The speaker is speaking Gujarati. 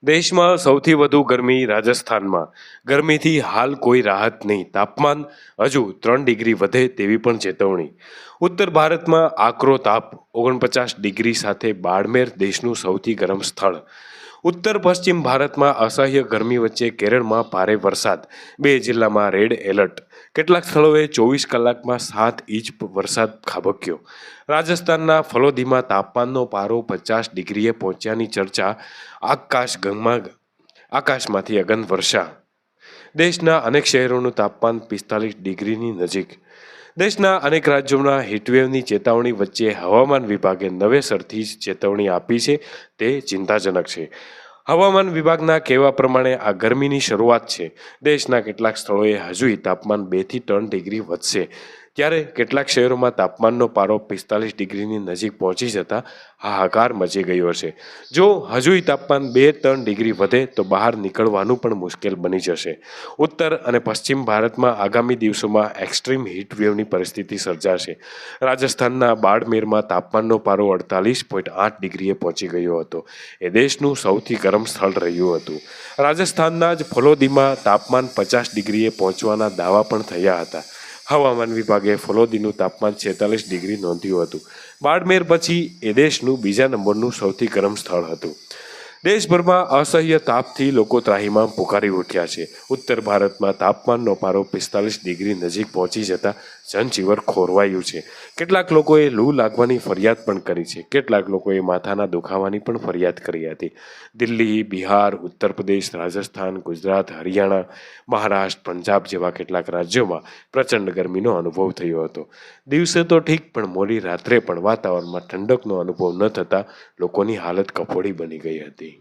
દેશમાં સૌથી વધુ ગરમી રાજસ્થાનમાં. ગરમીથી હાલ કોઈ રાહત નહીં. તાપમાન હજુ 3 ડિગ્રી વધે તેવી પણ ચેતવણી. ઉત્તર ભારતમાં આકરો તાપ. 49 ડિગ્રી સાથે બાડમેર દેશનું સૌથી ગરમ સ્થળ. ઉત્તર પશ્ચિમ ભારતમાં અસહ્ય ગરમી વચ્ચે કેરળમાં ભારે વરસાદ. 2 જિલ્લામાં રેડ એલર્ટ. કેટલાક સ્થળોએ 24 કલાકમાં 7 ઇંચ વરસાદ ખાબક્યો. રાજસ્થાનના ફલોદીમાં તાપમાનનો પારો 50 ડિગ્રીએ પહોંચ્યાની ચર્ચા. આકાશમાંથી અગન વર્ષા. દેશના અનેક શહેરોનું તાપમાન 45 ડિગ્રીની નજીક. દેશના અનેક રાજ્યોના હીટવેવની ચેતવણી વચ્ચે હવામાન વિભાગે નવેસરથી જ ચેતવણી આપી છે. તે ચિંતાજનક છે. હવામાન વિભાગના કહેવા પ્રમાણે આ ગરમીની શરૂઆત છે. દેશના કેટલાક સ્થળોએ હજુય તાપમાન 2 થી 3 ડિગ્રી વધશે. ત્યારે કેટલાક શહેરોમાં તાપમાનનો પારો 45 ડિગ્રીની નજીક પહોંચી જતા હાહાકાર મચી ગયો છે. જો હજુય તાપમાન 2-3 ડિગ્રી વધે તો બહાર નીકળવાનું પણ મુશ્કેલ બની જશે. ઉત્તર અને પશ્ચિમ ભારતમાં આગામી દિવસોમાં એક્સ્ટ્રીમ હીટવેવની પરિસ્થિતિ સર્જાશે. રાજસ્થાનના બાડમેરમાં તાપમાનનો પારો 48.8 ડિગ્રીએ પહોંચી ગયો હતો. એ દેશનું સૌથી ગરમ સ્થળ રહ્યું હતું. રાજસ્થાનના જ ફલોદીમાં તાપમાન 50 ડિગ્રીએ પહોંચવાના દાવા પણ થયા હતા. હવામાન વિભાગે ફલોદીનું તાપમાન 46 ડિગ્રી નોંધ્યું હતું. બાડમેર પછી એ દેશનું બીજા નંબરનું સૌથી ગરમ સ્થળ હતું. દેશભરમાં અસહ્ય તાપથી લોકો ત્રાહિમામ પુકારી ઉઠ્યા છે. ઉત્તર ભારતમાં તાપમાનનો પારો 45 ડિગ્રી નજીક પહોંચી જતા જનજીવન ખોરવાયું છે. કેટલાક લોકોએ લૂ લાગવાની ફરિયાદ પણ કરી છે. કેટલાક લોકોએ માથાના દુખાવાની પણ ફરિયાદ કરી હતી. દિલ્હી, બિહાર, ઉત્તર પ્રદેશ, રાજસ્થાન, ગુજરાત, હરિયાણા, મહારાષ્ટ્ર, પંજાબ જેવા કેટલાક રાજ્યોમાં પ્રચંડ ગરમીનો અનુભવ થયો હતો. દિવસે તો ઠીક, પણ મોડી રાત્રે પણ વાતાવરણમાં ઠંડકનો અનુભવ ન થતાં લોકોની હાલત કફોડી બની ગઈ હતી.